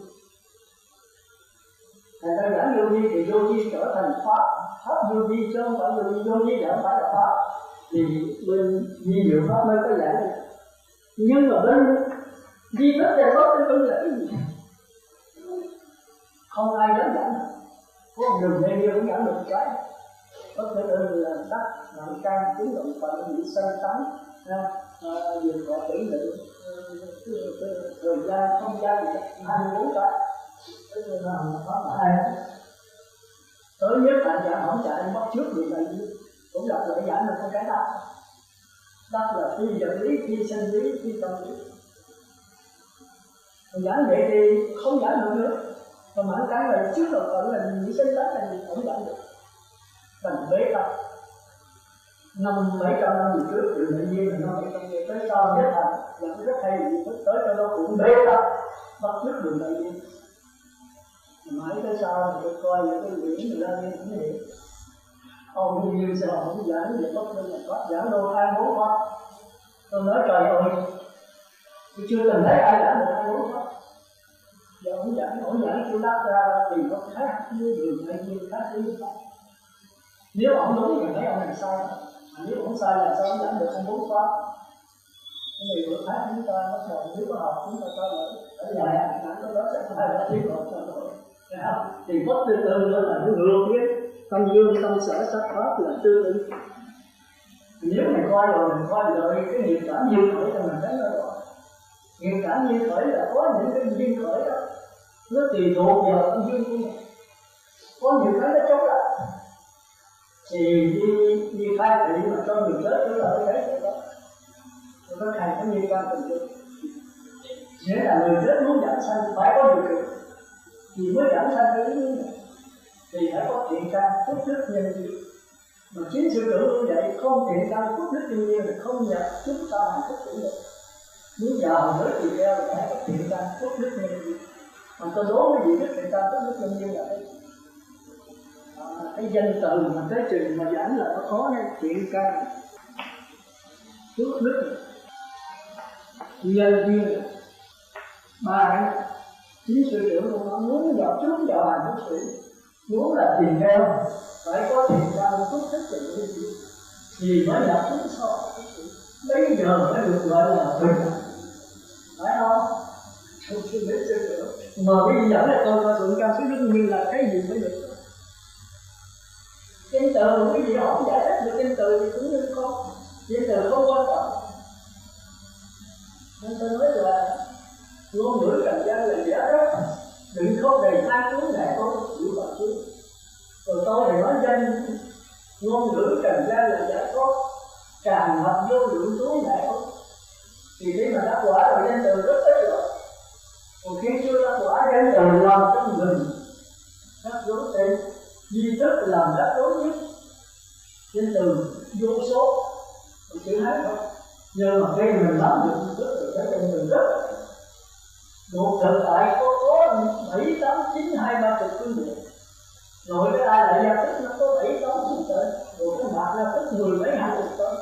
Speaker 1: Thành ra giảng vô vi thì vô vi trở thành pháp. Pháp vô vi chứ không phải vô vi. Vô vi là không phải là pháp. Thì bên di diệu pháp mới có giảng được. Nhưng mà bên di thức thì có tư tưởng là cái gì? Không ai dám giảng được. Có một đường dây kia cũng giảng được cái. Có thể là đất, nặng can, chứng động phận, bị sanh tánh, dừng gọi tử định, thời gian, không gian gì đó, 24 cái. Tức là nó là hai. tới nhất là dạng không chạy bắt trước được là gì cũng đọc lại giảng được con cái đắc. Đắc là phi vật lý, phi sinh lý, phi tâm lý. Còn giảng vậy thì không giảng được nữa. Còn mãn cái là trước là phận là gì, sinh tánh là gì, không giảng được. Thành bế tắc. 500-700 năm gì trước từ tự nhiên là nó phải trong tới sau nhất thành là nó rất hay gì tới cho nó cũng bế tắc bắt trước đường tự nhiên. Mãi tới sau thì tôi coi những cái quyển người ta nghe cũng hiểu. Ông như sao không giảng về bất minh là có giảng đô 24 pháp. Tôi nói trời ơi, tôi chưa từng thấy ai giảng được 24 pháp. Giờ ông giảng tôi đáp ra thì nó khác với đường tự nhiên, khác với pháp. Nếu ông đúng thì thấy ông này sai, mà nếu ông sai là sao ông giảng được 24 pháp. Cái này bữa khác chúng ta bắt đầu nếu có học chúng ta coi là ở dài giảng có đó sẽ phải là thuyết học cho tôi. Thì bất tương tự là nó ngược với tâm dương, tâm sở, sắc pháp là tương ứng. Nếu mình coi rồi mình coi rồi cái nghiệp cảm duyên khởi là mình thấy nó rồi. Nghiệp cảm duyên khởi là có những cái duyên khởi đó nó tùy thuộc vào tâm duyên của mình. Có nhiều cái nó chốt lại thì đi khai thị mà cho người chết đó là cái đấy đó. Nó thành cái nghiệp cảm tình dục. Nghĩa là người chết muốn giảng sanh phải có điều kiện thì mới giảng sanh cái lý này. Thì phải có thiện căn phúc đức nhân duyên. Mà chính sư trưởng cũng vậy, không thiện căn phúc đức nhân duyên thì không nhập chúng ta hạnh phúc tử được. Muốn giàu với thì theo là phải có thiện căn phúc đức nhân duyên. Mà tôi đố cái gì biết thiện căn phúc đức nhân duyên là cái danh từ mà tới trường mà giảng là nó có cái thiện căn phúc đức nhân duyên. Mà chính sư trưởng cũng nói muốn nhập chúng vào hạnh phúc tử, muốn là tìm theo phải có thiện căn phúc đức nhân duyên thì mới nhập chúng sau. Bây giờ mới được gọi là bình đẳng, phải không? Không sư biết sư trưởng mà bây giờ là tôi coi thiện căn phúc đức như là cái gì mới được. Danh từ cái gì không giải thích được, danh từ thì cũng như không, danh từ không quan trọng. Nên tôi nói là ngôn ngữ trần gian là giả đó, đừng không đầy than cuốn lại con chịu vào chứ. Rồi tôi thì nói danh ngôn ngữ trần gian là giả có tràn ngập vô lượng cuốn lại con. Thì khi mà đắc quả rồi danh từ rất ít rồi. Còn khi chưa đắc quả danh từ làm trong mình đắc dối tên duy thức làm đắc dối nhất. Danh từ vô số chữ hát thôi. Nhưng mà khi mình nắm được rất là cái danh từ rất là một thực tại có 7, 8, 9, 2, 3 chục phương diện. Rồi cái ai lại gia tích nó có 7, 8, 9 tên. Rồi cái bạc ra tích 10 mấy 20 tên.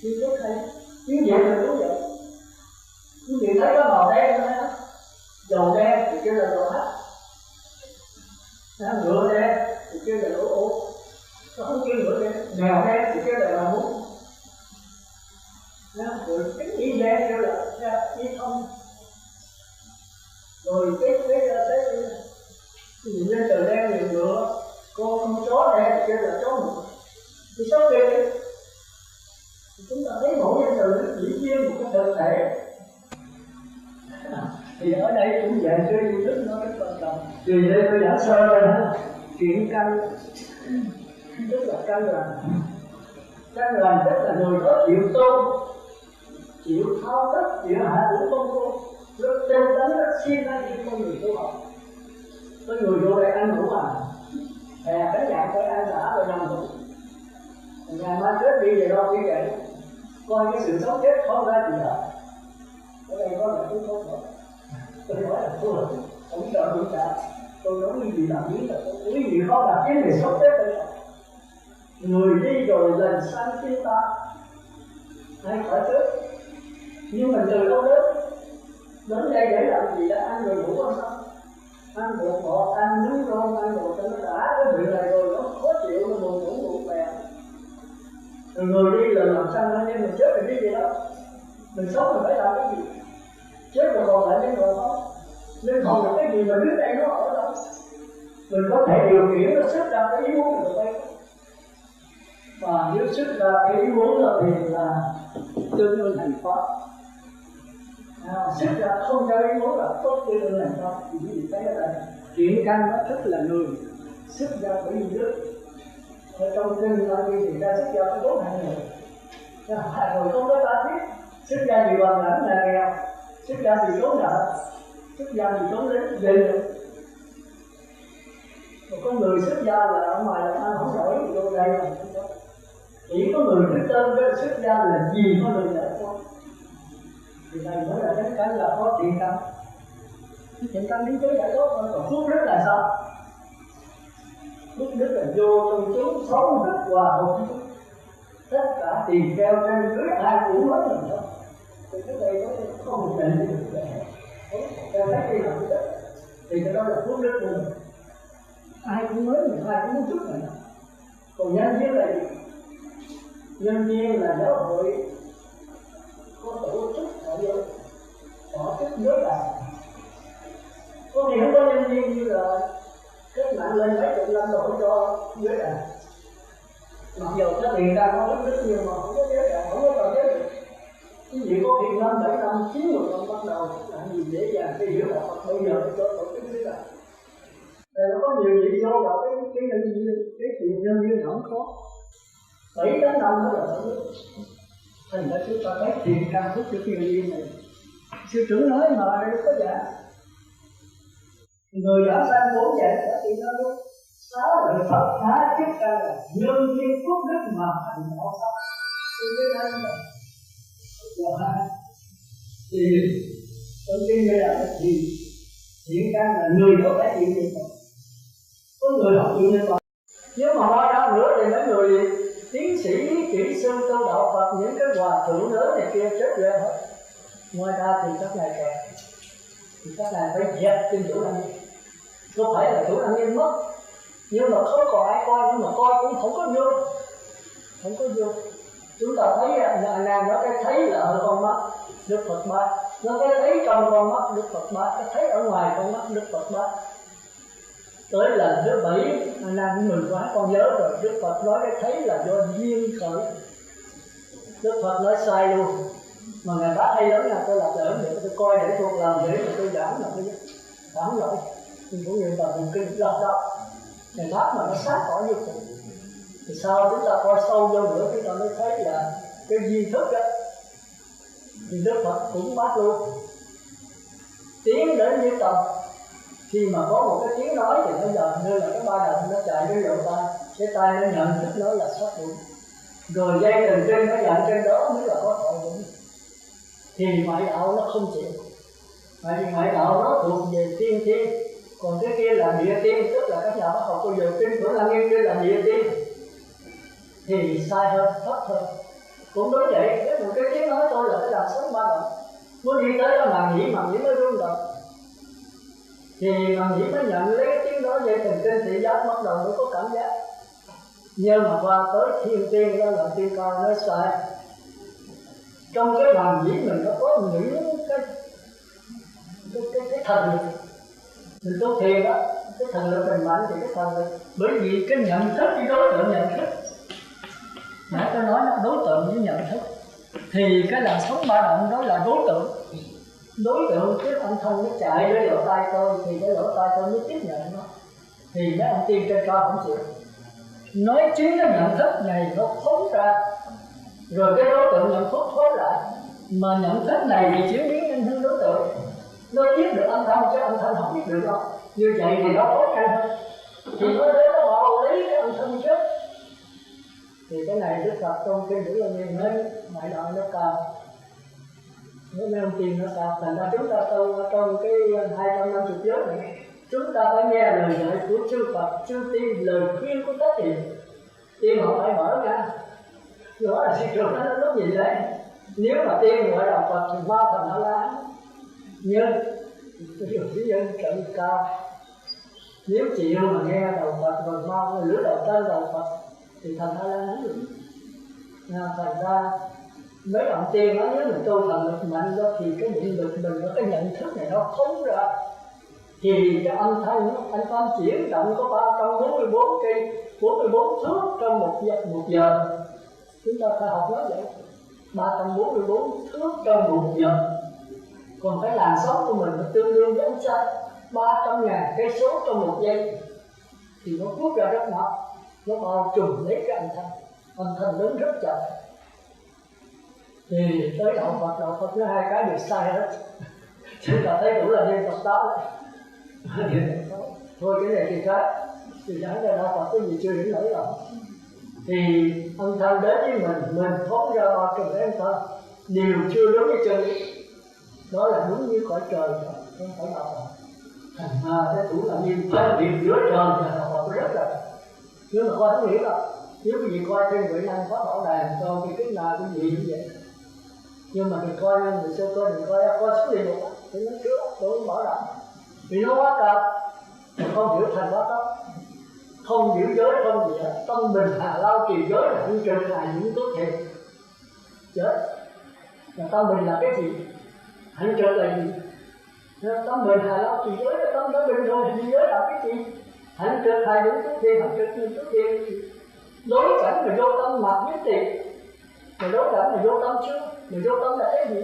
Speaker 1: Như thế hay. Tiếng Việt là cũng vậy. Tiếng Việt thấy có màu đen thôi á. Dầu đen thì kêu là dầu hắc. Ngựa đen thì kêu là lỗ ô. Nó không kêu ngựa đen. Mèo đen thì kêu là bà muốn. Rồi cái y đen kêu là y thông. Rồi cái lên từ đen liền ngựa, con chó đen thì kêu là chó ngựa. Thì số kia thì chúng ta thấy mỗi danh từ nó chỉ riêng một cái thực thể. Thì ở đây cũng vậy, sư duy thức nói rất quan trọng. Thì đây tôi giảng sơ rồi đó, chuyện căn tức là căn lành. Căn lành tức là người có chịu tôn, chịu thao thức, chịu hạ thủ công phu, rất tinh tấn, rất siêng năng như con người tu học. Có người vô đây ăn ngủ à, cái dạng coi ăn đã rồi nằm ngủ. Ngày mai chết đi về đâu đi vậy? Coi cái sự sống chết không ra gì hết. Ở đây có là tôi không phải. Tôi nói là tôi không sợ gì cả. Tôi nói như gì làm biết là tôi quý vị không làm cái người sống chết đây. Người đi rồi lần sanh chúng ta hay phải chết. Nhưng mà từ đâu đến đây để làm gì đã ăn rồi ngủ ăn không? Ăn bột ngọt, ăn nướng rơm, ăn đồ cho nó đã cái việc này rồi nó khó chịu, nó buồn ngủ ngủ bè. Rồi người đi là làm sao anh em mình chết rồi cái gì đó. Mình sống mình phải làm cái gì? Chết rồi còn lại cái đồ không? Nên còn là cái gì mà đứa đây nó ở đâu? Mình có thể điều khiển nó xuất ra cái ý muốn của đây. Và nếu xuất ra cái ý muốn thì là tương đương thành pháp. Xuất ra không cho ý muốn là tốt tương đương thành pháp. Thì quý vị thấy ở đây, thiện căn nó thức là người xuất gia bởi vì đức. Ở trong kinh nói thì ra xuất gia có 4 hạng người. Rồi không có ta biết xuất gia vì hoàn cảnh là nghèo, xuất gia vì trốn nợ, xuất gia vì trốn lính về được. Một con người xuất gia là ở ngoài là ăn không nổi, vô đây là không có. Chỉ có người thích tên với xuất gia là gì có người giải thoát. Thì này mới là cái là có thiện căn. Thiện căn đến tới giải thoát thôi. Còn phước đức là sao? Phước đức là vô trong chúng sống đức hòa hợp. Tất cả tỳ kheo trên dưới ai cũng nói mình thôi. Thì cái này nó không một định gì được. Theo thấy đi học đức thì cái đó là phước đức của mình. Ai cũng nói mình, ai cũng muốn chúc mình. Còn nhân viên là gì? Nhân viên là giáo hội có tổ chức họ vô, họ chức giới đạo. Có gì không có nhân viên như là kết mạng lên mấy chục năm rồi cho giới đạo. Mặc dù cái tiền ta có rất nhiều mà không có giới đạo, không có cần giới đạo. Cái gì có thiền 5, 7 năm, 9 năm bắt đầu làm gì dễ dàng cái hiểu đạo Phật bây giờ cho tổ chức giới đạo. Rồi nó có nhiều vị vô vào cái nhân viên, cái chuyện nhân viên không có 7-8 năm mới là tổ chức. Thành ra chúng ta thấy thiện căn phước đức nhân viên này. Sư trưởng nói mà đây có giả. Người giảng sanh 4 dạy cả thì nó đúng. Sáu lời Phật Thá chức căn là nhân viên phước đức mà thành đạo sắc. Thì cái đó là thì trong kinh đây là thì thiện căn là người có thể chịu niệm Phật. Có người không chịu niệm Phật. Nếu mà nói ra nữa thì mấy người tiến sĩ, kỹ sư tu đạo Phật, những cái hòa thượng lớn này kia chết ra hết. Ngoài ra thì các ngài kẹt, thì các ngài phải dẹp trên chủ đăng nghiêm. Không phải là chủ đăng nghiêm mất, nhưng mà không còn ai coi, nhưng mà coi cũng không có vô. Không có vô. Chúng ta thấy nàng nó cái thấy là ở con mắt Đức Phật ba, nó cái thấy trong con mắt Đức Phật ba, cái thấy ở ngoài con mắt Đức Phật ba. Tới lần thứ 7, nàng mừng quá con nhớ rồi, Đức Phật nói cái thấy là do duyên khởi. Đức Phật nói sai luôn. Mà Ngài bác hay lắm là tôi làm đỡ để tôi coi để tôi làm để mà tôi giảng là tôi giảng lại. Nhưng cũng như là vùng kinh lọt đó. Ngài bác mà nó sát tỏ như vậy. Thì sau chúng ta coi sâu vô nữa chúng ta mới thấy là cái duy thức đó. Thì Đức Phật cũng bác luôn. Tiến đến như tầm. Khi mà có một cái tiếng nói thì nó giờ như là cái ba đồng nó chạy đến lỗ tai. Cái tai nó nhận thức nó là sát hữu. Rồi dây thần kinh nó nhận trên đó mới là có tội đúng. Thì ngoại đạo nó không chịu. Bởi vì ngoại đạo nó thuộc về tiên thiên. Còn cái kia là địa tiên, tức là các nhà bác học bây giờ kinh của Lăng Nghiêm kia là địa tiên. Thì sai hơn, thấp hơn. Cũng đối vậy, cái một cái tiếng nói tôi là cái làn sóng ba động. Muốn đi tới đó màng nhĩ mới rung động. Thì màng nhĩ mới nhận lấy cái tiếng đó, dây thần kinh thị giác bắt đầu mới có cảm giác. Nhưng mà qua tới thiên tiên đó là tiên cao nói sai. Trong cái màng nhĩ mình nó có những cái thần lực. Mình tu thiền đó, cái thần lực mình mạnh thì cái thần lực. Bởi vì cái nhận thức, cái đối tượng nhận thức. Nãy tôi nói là đối tượng với nhận thức. Thì cái làn sóng ba động đó là đối tượng. Đối tượng cái âm thanh nó chạy đến lỗ tai tôi thì cái lỗ tai tôi mới tiếp nhận nó. Thì mấy ông tiên trên cao không chịu. Nói chính cái nhận thức này nó phóng ra. Rồi cái đối tượng nhận thức phóng lại. Mà nhận thức này thì chuyển biến nhanh hơn đối tượng. Nó biết được âm thanh chứ âm thanh không biết được đâu. Như vậy thì nó tốt nhanh hơn. Thì nó đến nó bảo lấy cái âm thanh trước. Thì cái này Đức Phật trong kinh Điển Lăng Nghiêm nói ngoại đạo nó cao. Nếu mấy ông tiên nó cao. Thành ra chúng ta trong cái 250 giới này, chúng ta phải nghe lời dạy của chư Phật, chư tiên, lời khuyên của các tiên. Tiên họ phải mở ra. Đó là thị trường nó lúc gì đấy. Nếu mà tiên gọi là Phật thì mau thành A-la-hán. Nhưng ví dụ trận cao. Nếu chịu mà nghe đầu Phật rồi mau lửa đầu tên đầu Phật thì thành A-la-hán được. Thành ra mấy ông tiên nói nếu mình tu thần lực mạnh đó thì cái định lực mình, cái nhận thức này nó phóng ra. Thì cái âm thanh anh tâm chuyển động có 344 cây, 44 thước trong một giờ. Chúng ta phải học nó vậy. 344 thước trong một giờ. Còn cái làn sóng của mình nó tương đương với ánh sáng 300.000 cây số trong một giây. thì nó cuốc ra rất mặt, nó bao trùm lấy cái âm thanh lớn rất chậm. Thì tới đạo Phật nó hai cái đều sai hết. Chúng ta thấy đủ là niệm Phật táo thôi, cái này thì khác, thì chẳng ra đạo Phật cái gì chưa hiểu nổi rồi. Thì âm thanh đến với mình thoát ra bao trùm lấy âm thanh đều chưa đúng với chân lý, đó là đúng như cõi trời rồi, không phải đạo Phật. Thành ra cái thủ là niệm phân biệt giữa trời và đạo Phật rất là, nhưng mà coi không hiểu đâu. Nếu quý vị coi trên Huệ Năng có bảo đàn cho cái nào quý vị như vậy, nhưng mà đừng coi người xưa coi, đừng coi xuống địa ngục thì nó trước tôi bảo đảm, vì nó quá cao, không hiểu thành quá tốt, không hiểu giới không gì hết. Tâm bình hà lao trì giới là hạnh trừ là những tốt thiệt chết. Và tâm bình là cái gì? Hạnh trừ là gì? Tâm bình hà lao trì giới là tâm đã bình rồi thì giới là cái gì? Hạnh trừ là những tốt thiệt, hạnh trừ những tốt thiệt. Đối cảnh là vô tâm mặc nhất tiền, mà đối cảnh là vô tâm chưa, mà vô tâm là cái gì?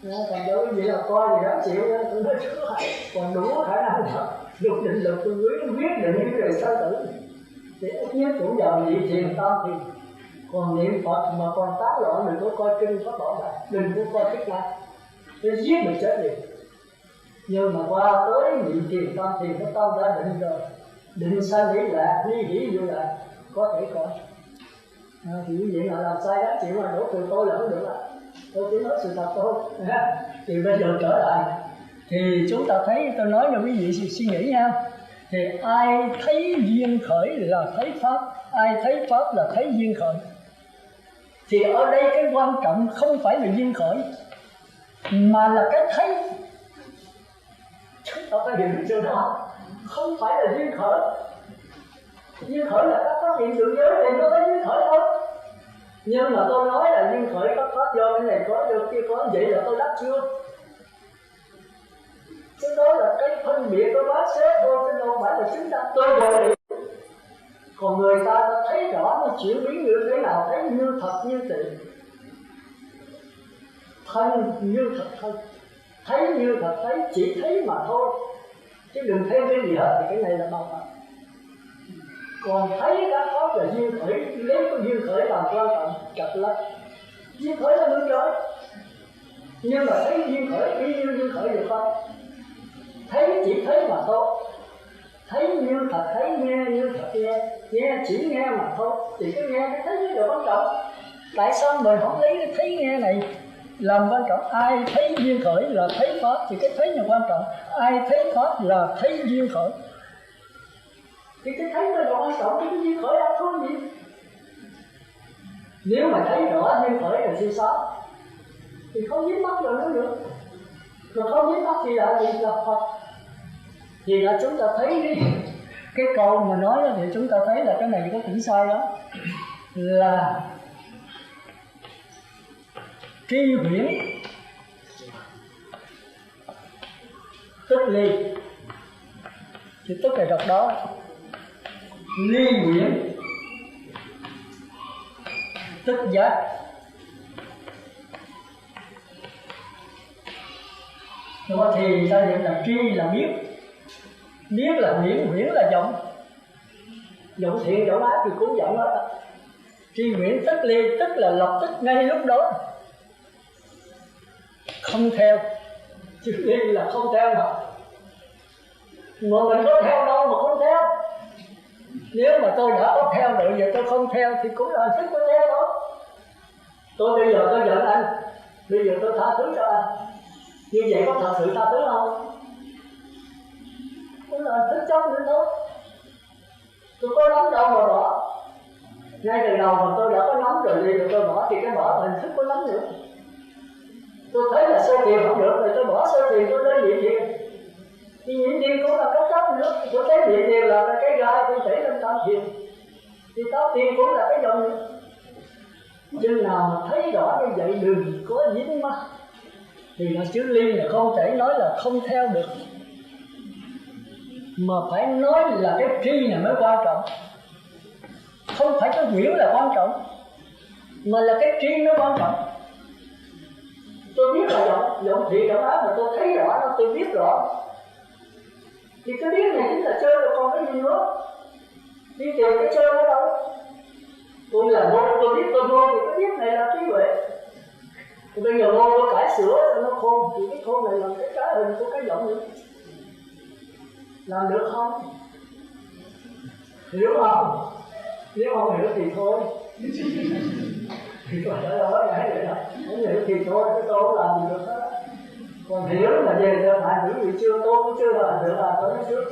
Speaker 1: Thành ra cái gì là coi thì đáng chịu nha, tôi nói trước còn đủ khả năng thật. Lục định lực tôi quyết định cái đời sanh tử thì ít nhất cũng vào niệm thiền tâm thì còn niệm Phật mà còn tán loạn đừng có coi kinh Pháp Bảo Đại, đừng có coi Thích Ca, nó giết mình chết liền. Nhưng mà qua tới niệm thiền tâm thì cái tâm đã định rồi, định sanh lý lạc, ly hỷ vô lạc có thể coi. Thì quý vị mà làm sai đáng chịu mà đổ từ tôi là không được ạ. Tôi chỉ nói sự thật thôi. Thì bây giờ trở lại thì chúng ta thấy, tôi nói cho quý vị suy nghĩ nha. Thì ai thấy duyên khởi là thấy pháp, ai thấy pháp là thấy duyên khởi. Thì ở đây cái quan trọng không phải là duyên khởi mà là cái thấy. Chúng ta phải hiểu điều đó, không phải là duyên khởi. Duyên khởi là các phát hiện sự giới thì nó thấy duyên khởi thôi. Nhưng mà tôi nói là duyên khởi các pháp do cái này có, do kia có, vậy là tôi đắc chưa? Cái đó là cái phân biệt của bác xếp thôi, chứ đâu phải là chúng ta tôi rồi được. Còn người ta đã thấy rõ nó chuyển biến như thế nào, thấy như thật như tự, thân như thật thân, thấy như thật thấy, chỉ thấy mà thôi, chứ đừng thấy cái gì hết. Thì cái này là bao phật. Còn thấy các pháp là duyên khởi, lấy cái duyên khởi làm quan trọng chặt lắm. Duyên khởi là người trời, nhưng mà thấy duyên khởi y như duyên khởi được không? Thấy chỉ thấy mà thôi, thấy như thật thấy, nghe như thật nghe, nghe chỉ nghe mà thôi. Thì cái nghe cái thấy là quan trọng. Tại sao mình không lấy cái thấy nghe này làm quan trọng? Ai thấy duyên khởi là thấy pháp thì cái thấy là quan trọng, ai thấy pháp là thấy duyên khởi. Thì cái thấy là quan trọng, cái duyên khởi là thôi gì. Nếu mà thấy rõ duyên khởi là siêu sao thì không dính mắc rồi nữa được. Mà không dính mắc thì là gì? Là Phật. Thì là chúng ta thấy đi, cái câu mà nói đó thì chúng ta thấy là cái này có cũng sai đó. Là tri huyễn tức ly, thì tức là đọc đó. Ly huyễn tức giác. Rồi thì ta nhận là tri là biết, biết là huyễn, huyễn là vọng, vọng thiện vọng ác thì cũng vọng hết. Tri huyễn tức ly tức là lập tức ngay lúc đó không theo, chứ ly là không theo đâu. Mà mình có theo đâu mà không theo. Nếu mà tôi đã có theo được giờ tôi không theo thì cũng là thích có theo đó. Tôi bây giờ tôi giận anh, bây giờ tôi tha thứ cho anh, như vậy có thật sự tha thứ không? Cũng là thích trong nữa thôi. Tôi có nắm đâu mà bỏ. Ngay từ đầu mà tôi đã có nắm rồi thì tôi bỏ, thì cái bỏ mình thích có nắm nữa. Tôi thấy là sơ thiền không được rồi tôi bỏ sơ thiền, tôi tới nhị thiền. Thì nhị thiền cũng là cái cấp nữa. Tôi thấy nhị thiền là cái gai tôi chảy lên tam thiền, thì tam thiền cũng là cái dòng nữa. Chừng nào mà thấy rõ như vậy đừng có dính mắc. Thì là chữ ly là không thể nói là không theo được, mà phải nói là cái tri này mới quan trọng. Không phải cái huyễn là quan trọng, mà là cái tri nó quan trọng. Tôi biết là giọng thiện giọng ác mà tôi thấy rõ nó, tôi biết rõ. Thì cái biết này chính là chơi, rồi còn cái gì nữa? Đi tìm cái chơi ở đâu? Tôi là vô, tôi biết tôi vô, thì cái biết này là trí huệ. Thì bây giờ vô tôi cải sửa cho nó khôn, thì cái khôn này là cái trái hình của cái giọng nữa. Làm được không? Hiểu không? Nếu không hiểu thì thôi. Thì tôi đã nói ngại vậy đó. Không hiểu thì thôi, cái tôi không làm gì được hết. Còn hiểu là về thực tại hiểu gì chưa, tôi cũng chưa làm được là tôi nói trước.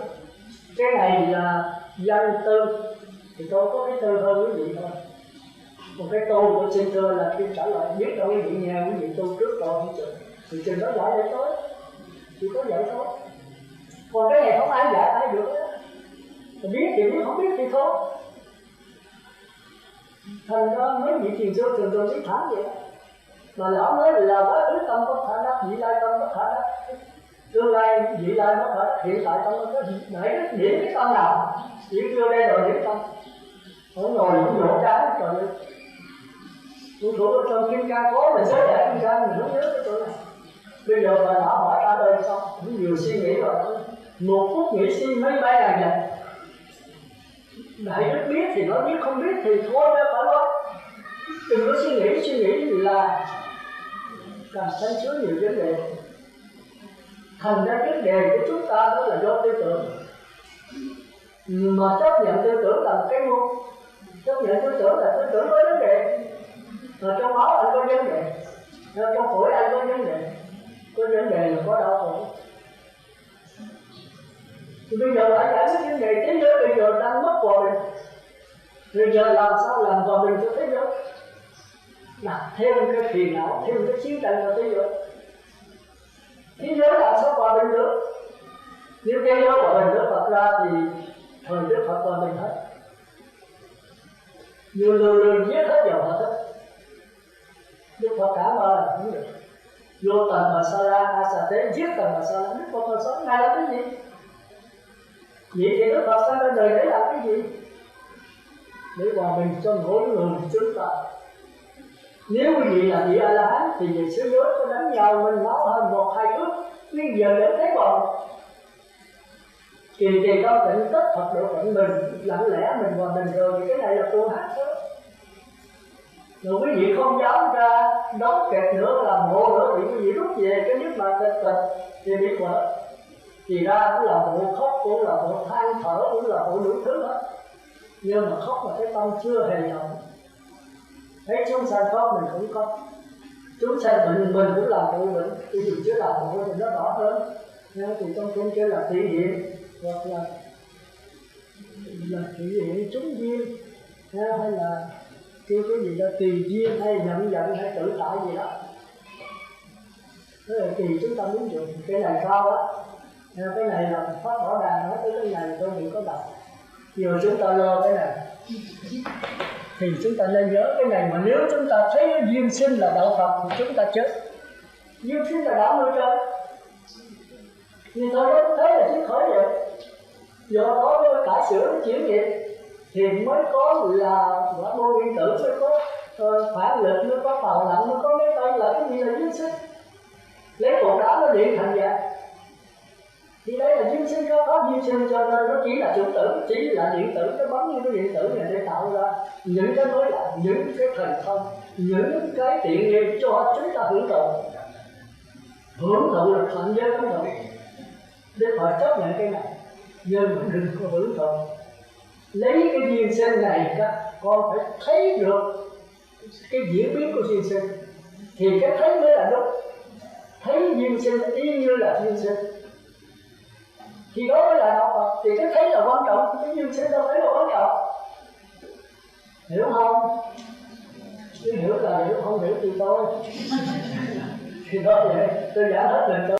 Speaker 1: Cái này là văn tư, thì tôi có cái tư hơn quý vị thôi. Còn cái tôi của xin thưa là khi trả lời biết đâu quý vị nghe quý vị tu trước rồi không chừng. Thì chừng đó giải để tối, chỉ có vậy thôi. Còn cái này không ai giải ai được đó. Biết thì biết, không biết thì thôi. Thành ra mấy vị thiền sư thường thường biết thẳng vậy đó. Mà lão nói là quá khứ tâm có khả năng, vị lai tâm có khả năng, tương lai vị lai có khả năng, hiện tại tâm có để điểm cái tâm nào chỉ chưa đây rồi điểm tâm. Không ngồi cũng nhổ trái trời ơi. Tôi thuộc trong Kim Cang có mình sẽ giải Kim Cang, mình không nhớ cái chỗ này. Bây giờ bà lão hỏi ra đời xong cũng nhiều suy nghĩ rồi. Một phút nghĩ suy mấy bay ngàn dặm. Đại đức biết thì nói, biết không biết thì thôi ra phải nói. Đừng có suy nghĩ là càng sanh chứa nhiều vấn đề. Thành ra vấn đề của chúng ta đó là do tư tưởng. Mà chấp nhận tư tưởng là một cái ngu. Chấp nhận tư tưởng là tư tưởng có vấn đề. Ở trong máu anh có vấn đề, ở trong phổi anh có vấn đề. Có vấn đề là có đau khổ. Thì bây giờ phải giải quyết vấn đề thế giới bây giờ đang mất hòa bình. Bây giờ làm sao làm hòa bình cho thế giới? Đặt thêm cái phiền não, thêm cái chiến tranh vào thế giới. Thế giới làm sao hòa bình được? Nếu thế giới hòa bình Đức Phật ra thì thời Đức Phật hòa bình hết. Nhiều lừa giết hết dầu hết hết. Đức Phật cả ba là không được. Vô tần mà sa ra, a sa tế giết tần mà sa ra. Đức Phật còn sống này là cái gì? Vậy thì Đức Phật sanh ra đời để làm cái gì? Để hòa bình cho mỗi người chúng ta. Nếu quý vị là vị A-la-hán thì về thế giới có đánh nhau mình máu hơn 1-2 thước, nhưng giờ để thấy bọn kỳ trì tâm tịnh tất Phật độ phận mình, lặng lẽ mình hòa bình rồi thì cái này là cô hát thôi. Rồi quý vị không dám ra đóng kẹt nữa, làm hộ nữa thì quý vị rút về cái nước mà kẹt thì bị vỡ. Thì ra cũng là hộ khóc, cũng là hộ than thở, cũng là hộ đủ thứ hết. Nhưng mà khóc mà cái tâm chưa hề động. Thấy chúng sanh khóc mình cũng khóc. Chúng sanh bệnh mình cũng làm hộ bệnh. Thì dù chưa làm hộ thì nó rõ hơn. Nhưng thì trong kinh kêu là thị hiện, hoặc là thị hiện chúng duyên, hay là kêu cái gì đó tùy duyên, hay nhận giận, hay tự tại gì đó. Thế là tùy chúng ta muốn dùng. Cái này sao á? Cái này là Pháp Bảo Đà nói tới cái này tôi đừng có đọc. Giờ chúng ta lo cái này thì chúng ta nên nhớ cái này. Mà nếu chúng ta thấy duyên sinh là đạo Phật thì chúng ta chết. Duyên sinh là đạo người trời. Thì tôi nói thấy là chứ khỏi vậy. Do đó cải sửa chuyển nghiệp thì mới có là quả môn nguyên tử, mới có phản lực, mới có tàu lạnh, mới có mấy tay là cái gì là duyên sinh. Lấy cột đá nó điện thành vậy. Thì đây là duyên sinh, có duyên sinh cho nên nó chỉ là chủng tử, chỉ là điện tử, nó bấm như cái điện tử này để tạo ra những cái mới lạ, những cái thành công, những cái tiện nghi cho chúng ta hưởng thụ. Hưởng thụ là thành giới hưởng thụ. Để phải chấp nhận cái này, nhưng mà đừng có hưởng thụ. Lấy cái duyên sinh này con phải thấy được cái diễn biến của duyên sinh. Thì cái thấy mới là đúng. Thấy duyên sinh y như là duyên sinh. Thì đó mới là đạo Phật. Thì cái thấy là quan trọng, cái duyên sinh đâu thấy là quan trọng. Hiểu không? Chứ hiểu là hiểu, không hiểu thì thôi. Thì đó vậy, tôi giảng hết mình thôi.